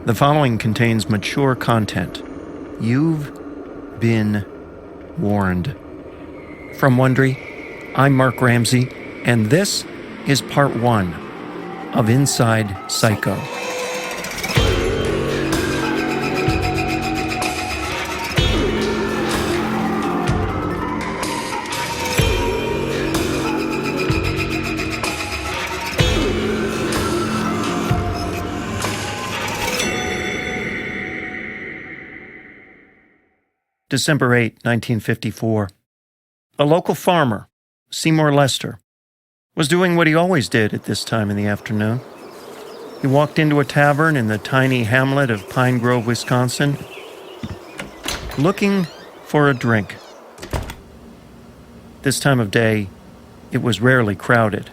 The following contains mature content. You've been warned. From Wondery, I'm Mark Ramsey, and this is part 1 of Inside Psycho. December 8, 1954. A local farmer, Seymour Lester, was doing what he always did at this time in the afternoon. He walked into a tavern in the tiny hamlet of Pine Grove, Wisconsin, looking for a drink. This time of day, it was rarely crowded.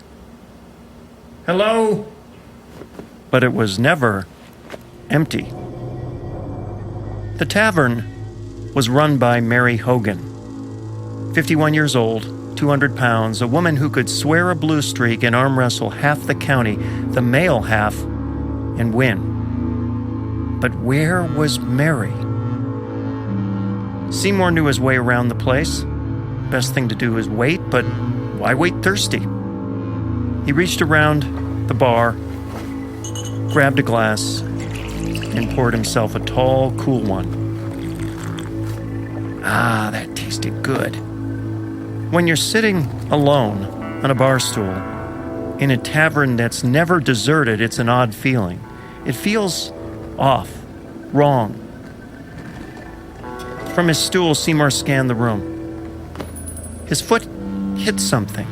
Hello? But it was never empty. The tavern was run by Mary Hogan, 51 years old, 200 pounds, a woman who could swear a blue streak and arm wrestle half the county, the male half, and win. But where was Mary? Seymour knew his way around the place. Best thing to do is wait, but why wait thirsty? He reached around the bar, grabbed a glass, and poured himself a tall, cool one. Ah, that tasted good. When you're sitting alone on a bar stool in a tavern that's never deserted, it's an odd feeling. It feels off, wrong. From his stool, Seymour scanned the room. His foot hit something.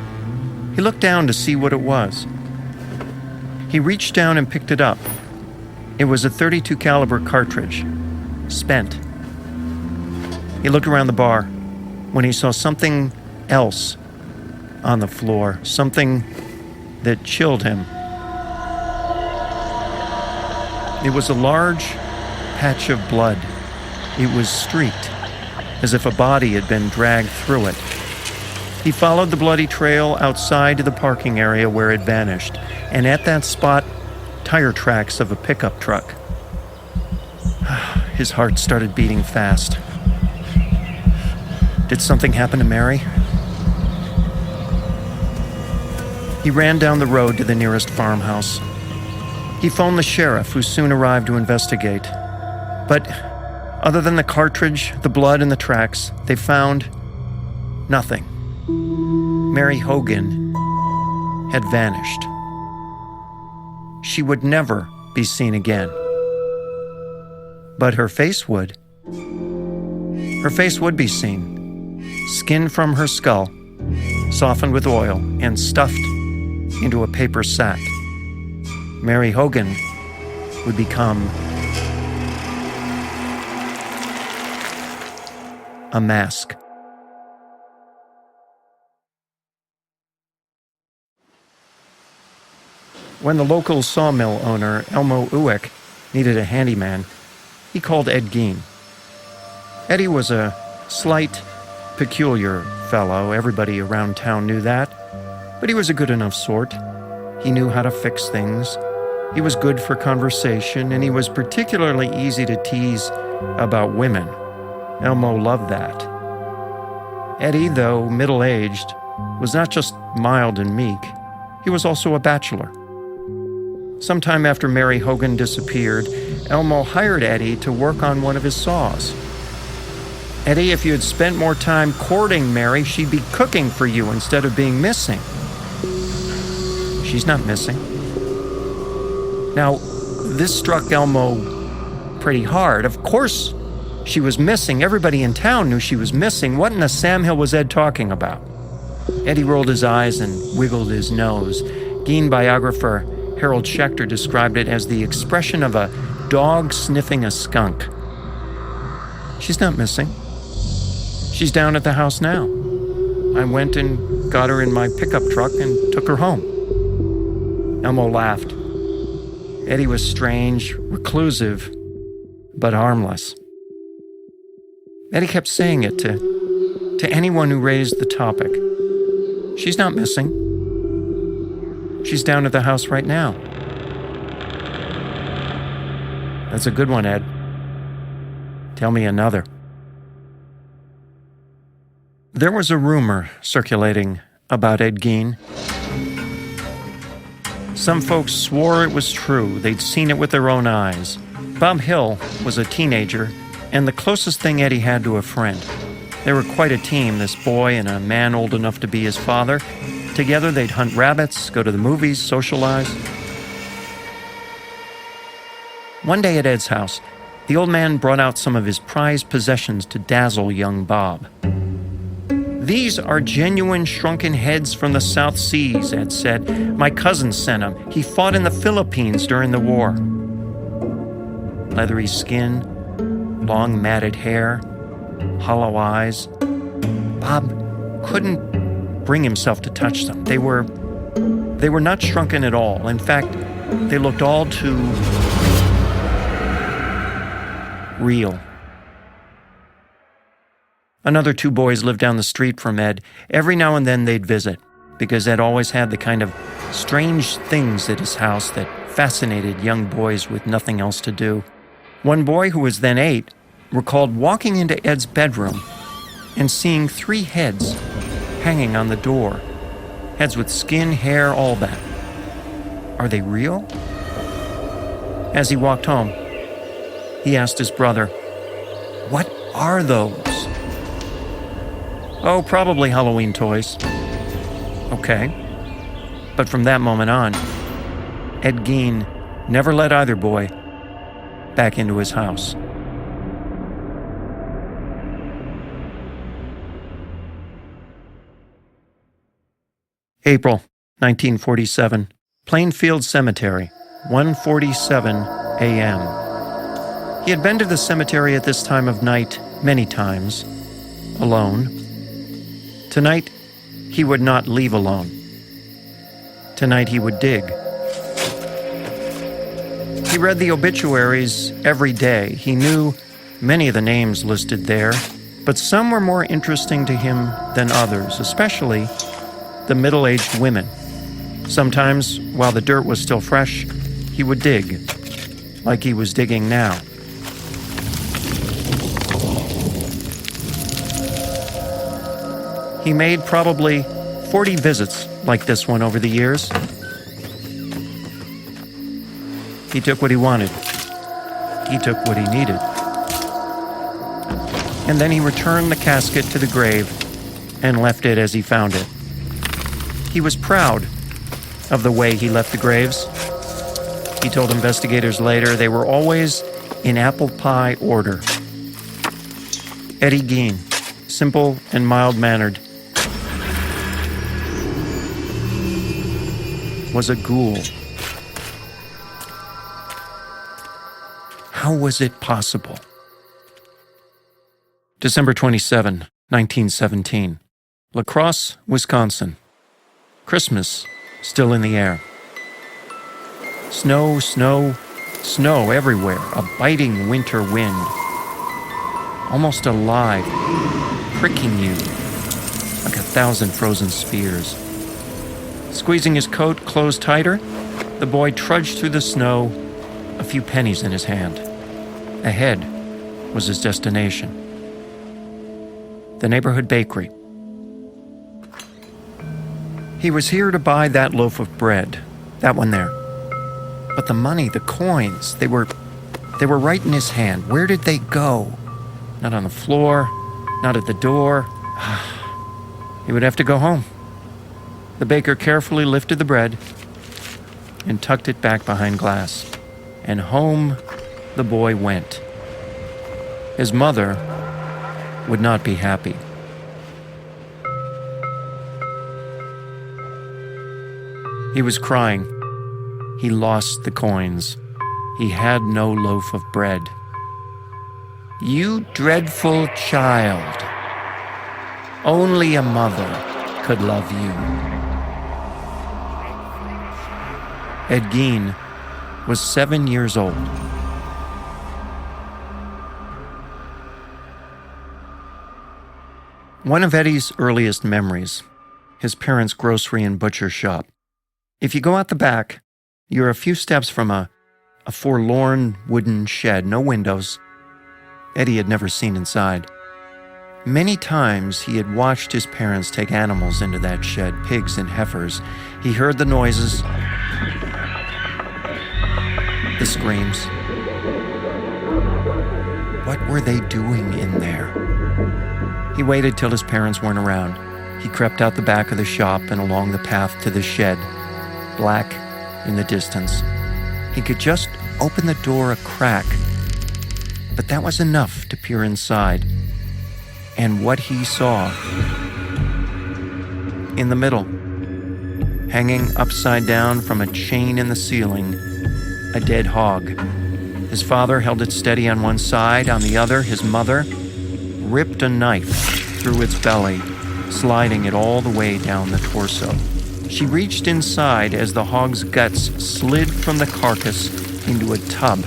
He looked down to see what it was. He reached down and picked it up. It was a .32 caliber cartridge, spent. He looked around the bar when he saw something else on the floor, something that chilled him. It was a large patch of blood. It was streaked, as if a body had been dragged through it. He followed the bloody trail outside to the parking area where it vanished, and at that spot, tire tracks of a pickup truck. His heart started beating fast. Did something happen to Mary? He ran down the road to the nearest farmhouse. He phoned the sheriff, who soon arrived to investigate. But other than the cartridge, the blood, and the tracks, they found nothing. Mary Hogan had vanished. She would never be seen again. But her face would. Her face would be seen. Skin from her skull, softened with oil and stuffed into a paper sack. Mary Hogan would become a mask. When the local sawmill owner, Elmo Ueck, needed a handyman, he called Ed Gein. Eddie was a slight, peculiar fellow. Everybody around town knew that. But he was a good enough sort. He knew how to fix things. He was good for conversation, and he was particularly easy to tease about women. Elmo loved that. Eddie, though middle-aged, was not just mild and meek. He was also a bachelor. Sometime after Mary Hogan disappeared, Elmo hired Eddie to work on one of his saws. Eddie, if you had spent more time courting Mary, she'd be cooking for you instead of being missing. She's not missing. Now, this struck Elmo pretty hard. Of course she was missing. Everybody in town knew she was missing. What in the Sam Hill was Ed talking about? Eddie rolled his eyes and wiggled his nose. Gein biographer Harold Schechter described it as the expression of a dog sniffing a skunk. She's not missing. She's down at the house now. I went and got her in my pickup truck and took her home. Elmo laughed. Eddie was strange, reclusive, but harmless. Eddie kept saying it to anyone who raised the topic. She's not missing. She's down at the house right now. That's a good one, Ed. Tell me another. There was a rumor circulating about Ed Gein. Some folks swore it was true. They'd seen it with their own eyes. Bob Hill was a teenager and the closest thing Eddie had to a friend. They were quite a team, this boy and a man old enough to be his father. Together they'd hunt rabbits, go to the movies, socialize. One day at Ed's house, the old man brought out some of his prized possessions to dazzle young Bob. "These are genuine shrunken heads from the South Seas," Ed said. "My cousin sent them. He fought in the Philippines during the war." Leathery skin, long matted hair, hollow eyes. Bob couldn't bring himself to touch them. They were not shrunken at all. In fact, they looked all too real. Another two boys lived down the street from Ed. Every now and then they'd visit, because Ed always had the kind of strange things at his house that fascinated young boys with nothing else to do. One boy, who was then 8, recalled walking into Ed's bedroom and seeing 3 heads hanging on the door. Heads with skin, hair, all that. Are they real? As he walked home, he asked his brother, "What are those?" "Oh, probably Halloween toys." Okay. But from that moment on, Ed Gein never let either boy back into his house. April 1947, Plainfield Cemetery, 1:47 a.m. He had been to the cemetery at this time of night many times, alone. Tonight, he would not leave alone. Tonight, he would dig. He read the obituaries every day. He knew many of the names listed there, but some were more interesting to him than others, especially the middle-aged women. Sometimes, while the dirt was still fresh, he would dig, like he was digging now. He made probably 40 visits like this one over the years. He took what he wanted. He took what he needed. And then he returned the casket to the grave and left it as he found it. He was proud of the way he left the graves. He told investigators later they were always in apple pie order. Eddie Gein, simple and mild-mannered, was a ghoul. How was it possible? December 27, 1917. La Crosse, Wisconsin. Christmas still in the air. Snow, snow, snow everywhere. A biting winter wind. Almost alive, pricking you like 1,000 frozen spears. Squeezing his coat closed tighter, the boy trudged through the snow, a few pennies in his hand. Ahead was his destination, the neighborhood bakery. He was here to buy that loaf of bread, that one there. But the money, the coins, they were right in his hand. Where did they go? Not on the floor, not at the door. He would have to go home. The baker carefully lifted the bread and tucked it back behind glass. And home the boy went. His mother would not be happy. He was crying. He lost the coins. He had no loaf of bread. "You dreadful child. Only a mother could love you." Ed Gein was 7 years old. One of Eddie's earliest memories, his parents' grocery and butcher shop. If you go out the back, you're a few steps from a A forlorn wooden shed, no windows. Eddie had never seen inside. Many times he had watched his parents take animals into that shed, pigs and heifers. He heard the noises, the screams. What were they doing in there? He waited till his parents weren't around. He crept out the back of the shop and along the path to the shed, black in the distance. He could just open the door a crack, but that was enough to peer inside. And what he saw, in the middle, hanging upside down from a chain in the ceiling, a dead hog. His father held it steady on one side, on the other, his mother ripped a knife through its belly, sliding it all the way down the torso. She reached inside as the hog's guts slid from the carcass into a tub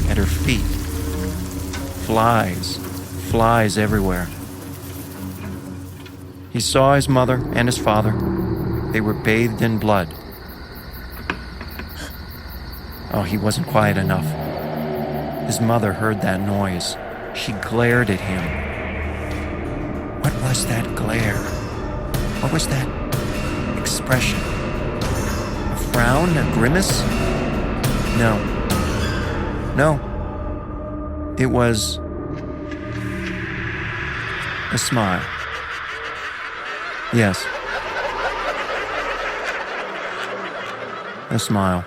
at her feet. Flies everywhere. He saw his mother and his father. They were bathed in blood. Oh, he wasn't quiet enough. His mother heard that noise. She glared at him. What was that glare? What was that expression? A frown? A grimace? No. It was a smile. Yes. A smile.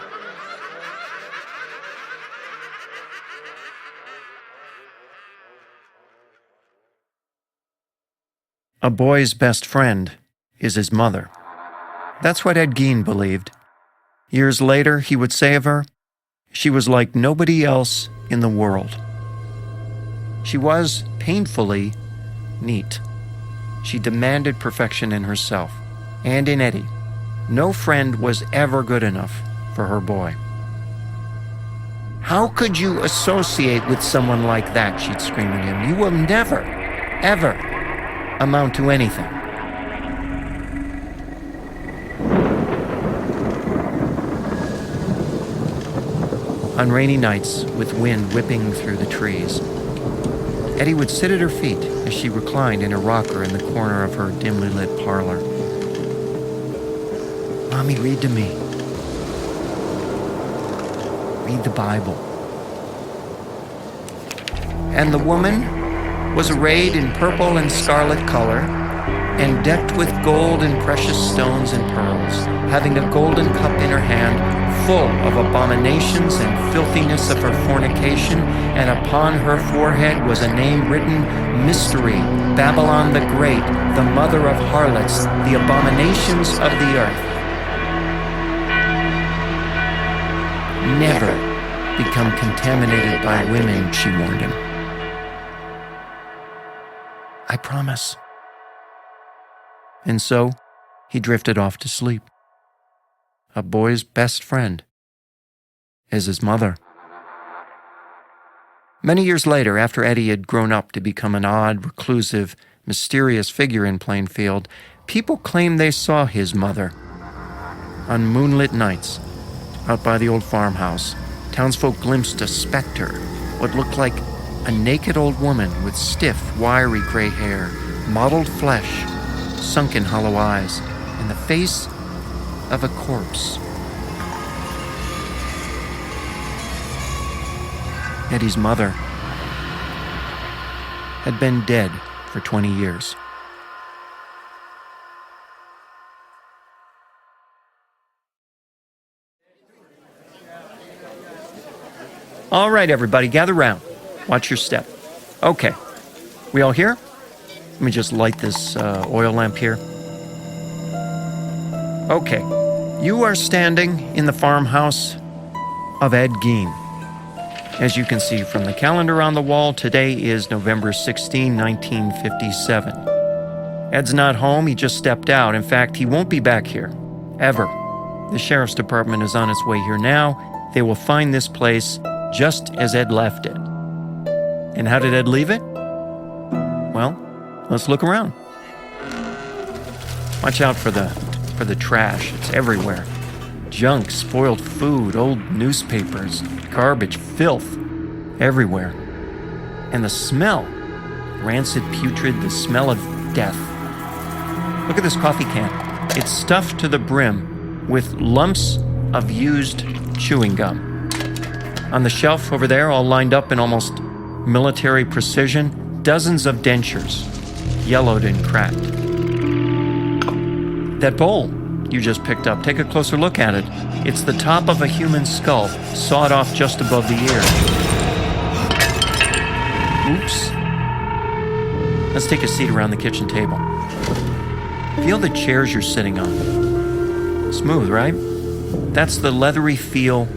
A boy's best friend is his mother. That's what Ed Gein believed. Years later, he would say of her, she was like nobody else in the world. She was painfully neat. She demanded perfection in herself and in Eddie. No friend was ever good enough for her boy. How could you associate with someone like that, she'd scream at him. You will never, ever amount to anything. On rainy nights, with wind whipping through the trees, Eddie would sit at her feet as she reclined in a rocker in the corner of her dimly lit parlor. Mommy, read to me. Read the Bible. And the woman was arrayed in purple and scarlet color and decked with gold and precious stones and pearls, having a golden cup in her hand full of abominations and filthiness of her fornication, and upon her forehead was a name written, Mystery, Babylon the Great, the mother of harlots, the abominations of the earth. Never become contaminated by women, she warned him. I promise. And so, he drifted off to sleep. A boy's best friend is his mother. Many years later, after Eddie had grown up to become an odd, reclusive, mysterious figure in Plainfield, people claimed they saw his mother. On moonlit nights, out by the old farmhouse, townsfolk glimpsed a specter, what looked like a naked old woman with stiff, wiry gray hair, mottled flesh, sunken hollow eyes, and the face of a corpse. Eddie's mother had been dead for 20 years. All right, everybody, gather round. Watch your step. Okay, we all here? Let me just light this oil lamp here. Okay, you are standing in the farmhouse of Ed Gein. As you can see from the calendar on the wall, today is November 16, 1957. Ed's not home, he just stepped out. In fact, he won't be back here, ever. The sheriff's department is on its way here now. They will find this place just as Ed left it. And how did Ed leave it? Well, let's look around. Watch out for the trash, it's everywhere. Junk, spoiled food, old newspapers, garbage, filth, everywhere. And the smell, rancid, putrid, the smell of death. Look at this coffee can. It's stuffed to the brim with lumps of used chewing gum. On the shelf over there, all lined up in almost military precision, dozens of dentures, yellowed and cracked. That bowl you just picked up, take a closer look at it. It's the top of a human skull, sawed off just above the ear. Oops. Let's take a seat around the kitchen table. Feel the chairs you're sitting on. Smooth, right? That's the leathery feel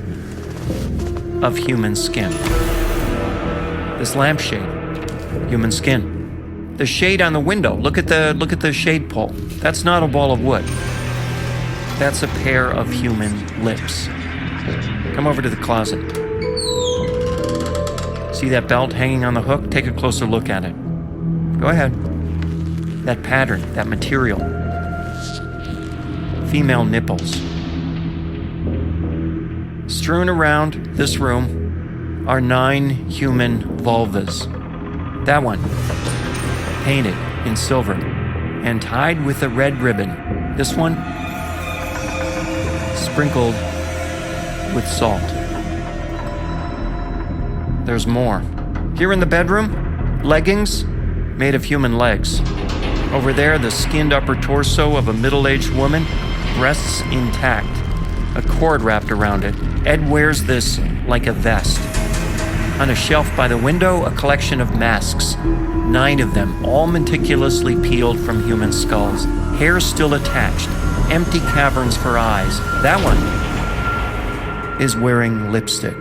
of human skin. This lampshade, human skin. The shade on the window, look at the shade pole. That's not a ball of wood. That's a pair of human lips. Come over to the closet. See that belt hanging on the hook? Take a closer look at it. Go ahead. That pattern, that material. Female nipples. Strewn around this room are 9 human vulvas. That one, painted in silver and tied with a red ribbon. This one, sprinkled with salt. There's more. Here in the bedroom, leggings made of human legs. Over there, the skinned upper torso of a middle-aged woman, breasts intact, a cord wrapped around it. Ed wears this like a vest. On a shelf by the window, a collection of masks, 9 of them, all meticulously peeled from human skulls, hair still attached, empty caverns for eyes. That one is wearing lipstick.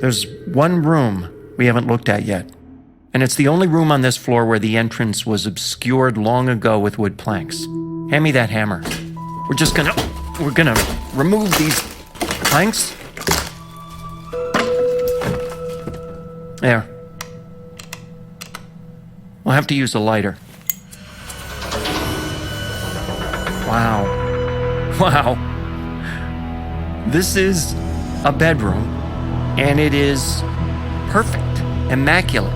There's one room we haven't looked at yet, and it's the only room on this floor where the entrance was obscured long ago with wood planks. Hand me that hammer. We're gonna remove these planks. There. We'll have to use a lighter. Wow. This is a bedroom, and it is perfect, immaculate,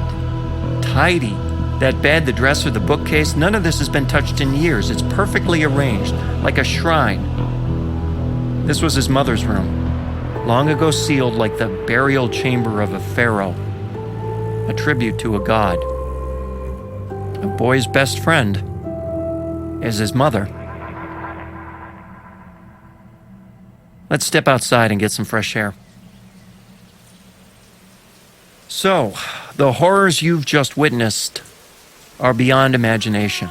tidy. That bed, the dresser, the bookcase, none of this has been touched in years. It's perfectly arranged, like a shrine. This was his mother's room, long ago sealed like the burial chamber of a pharaoh, a tribute to a god. A boy's best friend is his mother. Let's step outside and get some fresh air. So, the horrors you've just witnessed are beyond imagination.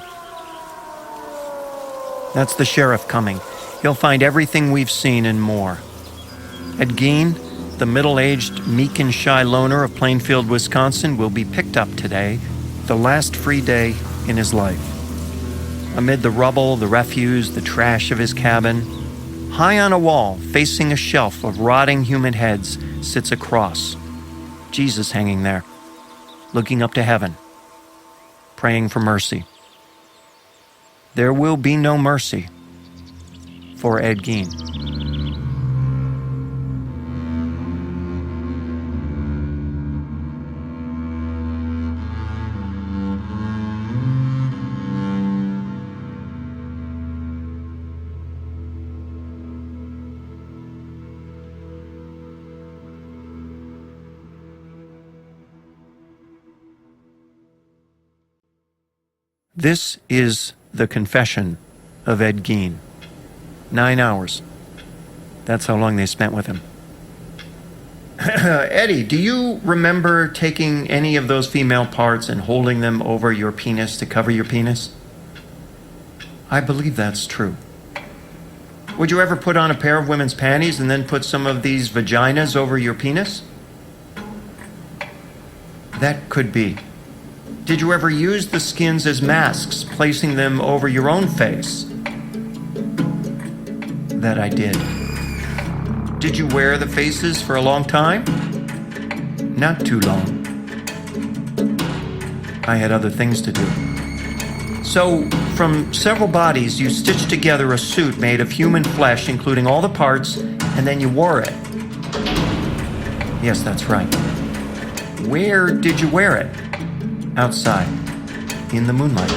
That's the sheriff coming. He'll find everything we've seen and more. Ed Gein, the middle-aged, meek and shy loner of Plainfield, Wisconsin, will be picked up today, the last free day in his life. Amid the rubble, the refuse, the trash of his cabin, high on a wall, facing a shelf of rotting human heads, sits a cross. Jesus hanging there, looking up to heaven, praying for mercy. There will be no mercy for Ed Gein. This is the confession of Ed Gein. 9 hours. That's how long they spent with him. Eddie, do you remember taking any of those female parts and holding them over your penis to cover your penis? I believe that's true. Would you ever put on a pair of women's panties and then put some of these vaginas over your penis? That could be. Did you ever use the skins as masks, placing them over your own face? That I did. Did you wear the faces for a long time? Not too long. I had other things to do. So, From several bodies, you stitched together a suit made of human flesh, including all the parts, and then you wore it. Yes, that's right. Where did you wear it? Outside, in the moonlight.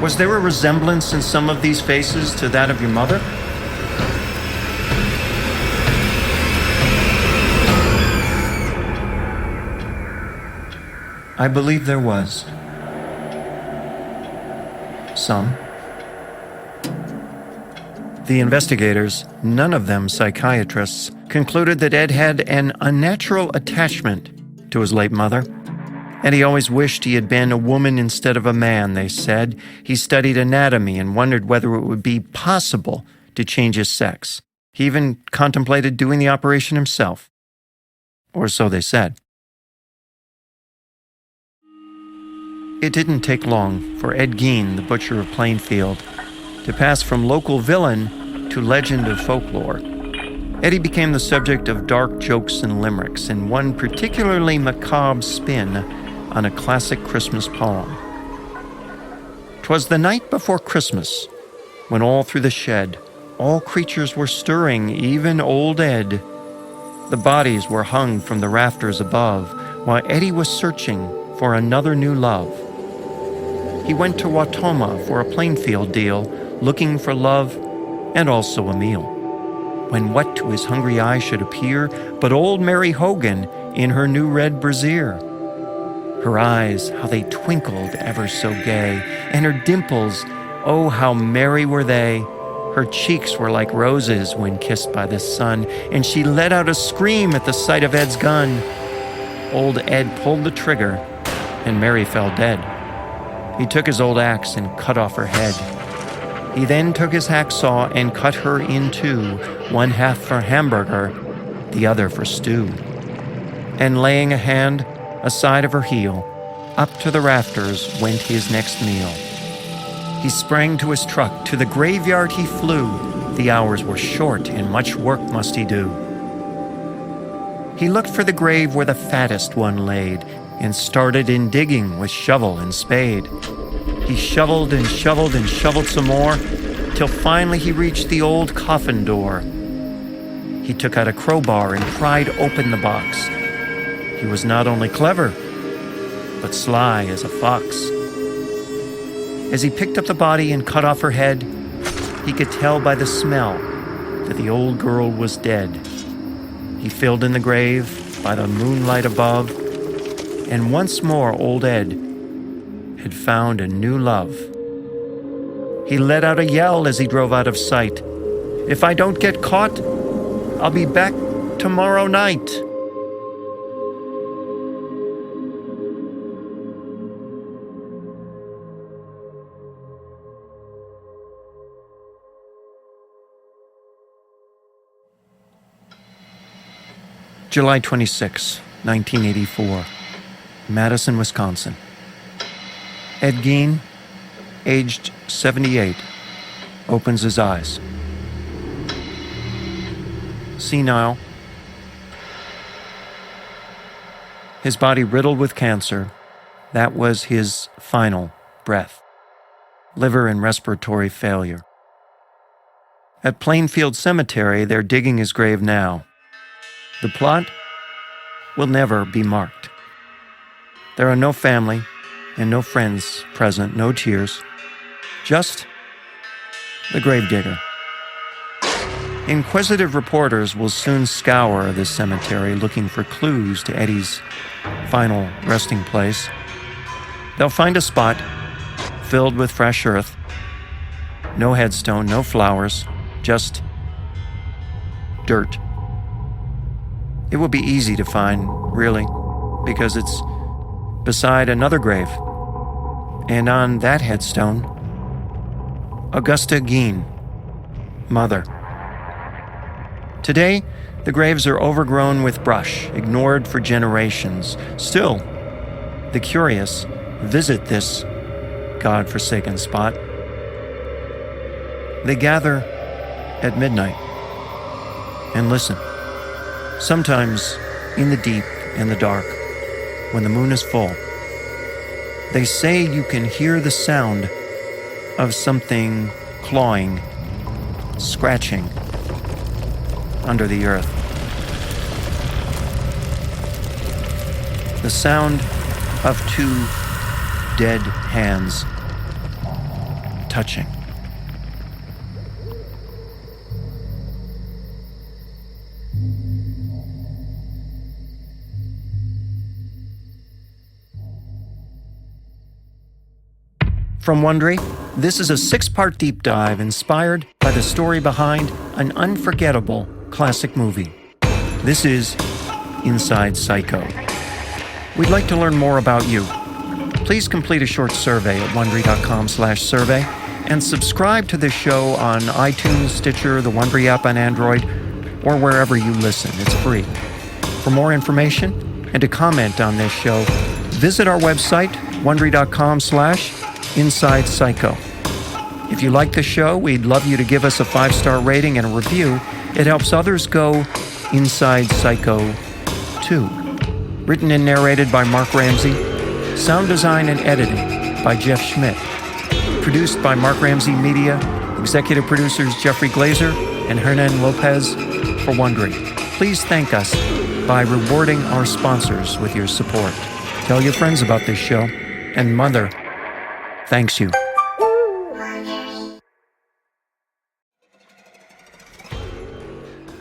Was there a resemblance in some of these faces to that of your mother? I believe there was. Some. The investigators, none of them psychiatrists, concluded that Ed had an unnatural attachment to his late mother. And he always wished he had been a woman instead of a man, they said. He studied anatomy and wondered whether it would be possible to change his sex. He even contemplated doing the operation himself. Or so they said. It didn't take long for Ed Gein, the butcher of Plainfield, to pass from local villain to legend of folklore. Eddie became the subject of dark jokes and limericks, and one particularly macabre spin on a classic Christmas poem. 'Twas the night before Christmas, when all through the shed, all creatures were stirring, even old Ed. The bodies were hung from the rafters above, while Eddie was searching for another new love. He went to Watoma for a Plainfield deal, looking for love and also a meal. When what to his hungry eye should appear but old Mary Hogan in her new red brassiere. Her eyes, how they twinkled ever so gay, and her dimples, oh, how merry were they. Her cheeks were like roses when kissed by the sun, and she let out a scream at the sight of Ed's gun. Old Ed pulled the trigger, and Mary fell dead. He took his old axe and cut off her head. He then took his hacksaw and cut her in two, one half for hamburger, the other for stew. And laying a hand aside of her heel, up to the rafters went his next meal. He sprang to his truck, to the graveyard he flew. The hours were short, and much work must he do. He looked for the grave where the fattest one laid, and started in digging with shovel and spade. He shoveled and shoveled and shoveled some more, till finally he reached the old coffin door. He took out a crowbar and pried open the box. He was not only clever, but sly as a fox. As he picked up the body and cut off her head, he could tell by the smell that the old girl was dead. He filled in the grave by the moonlight above, and once more old Ed had found a new love. He let out a yell as he drove out of sight. "If I don't get caught, I'll be back tomorrow night." July 26, 1984, Madison, Wisconsin. Ed Gein, aged 78, opens his eyes. Senile, his body riddled with cancer, that was his final breath. Liver and respiratory failure. At Plainfield Cemetery, they're digging his grave now. The plot will never be marked. There are no family and no friends present, no tears, just the gravedigger. Inquisitive reporters will soon scour this cemetery looking for clues to Eddie's final resting place. They'll find a spot filled with fresh earth, no headstone, no flowers, just dirt. It will be easy to find, really, because it's beside another grave. And on that headstone, Augusta Gein, mother. Today, the graves are overgrown with brush, ignored for generations. Still, the curious visit this God-forsaken spot. They gather at midnight and listen. Sometimes in the deep and the dark, when the moon is full, They say you can hear the sound of something clawing, scratching under the earth. The sound of two dead hands touching. From Wondery, this is a 6-part deep dive inspired by the story behind an unforgettable classic movie. This is Inside Psycho. We'd like to learn more about you. Please complete a short survey at wondery.com/survey and subscribe to this show on iTunes, Stitcher, the Wondery app on Android, or wherever you listen. It's free. For more information and to comment on this show, visit our website, wondery.com/Inside Psycho. If you like the show, we'd love you to give us a 5-star rating and a review. It helps others go Inside Psycho too. Written and narrated by Mark Ramsey. Sound design and editing by Jeff Schmidt. Produced by Ramsey Media. Executive producers Jeffrey Glazer and Hernan Lopez for Wondery. Please thank us by rewarding our sponsors with your support. Tell your friends about this show, and Mother thanks you.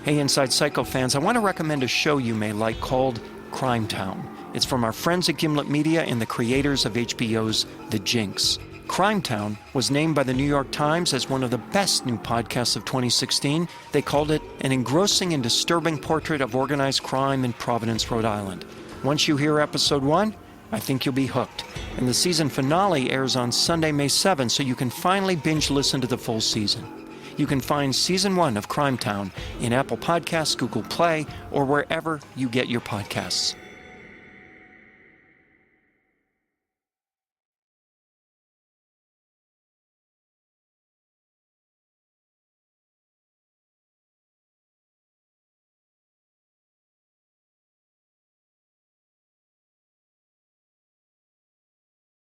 Hey, Inside Psycho fans, I want to recommend a show you may like called Crime Town. It's from our friends at Gimlet Media and the creators of HBO's The Jinx. Crime Town was named by the New York Times as one of the best new podcasts of 2016. They called it an engrossing and disturbing portrait of organized crime in Providence, Rhode Island. Once you hear episode 1, I think you'll be hooked. And the season finale airs on Sunday, May 7th, so you can finally binge listen to the full season. You can find season 1 of Crime Town in Apple Podcasts, Google Play, or wherever you get your podcasts.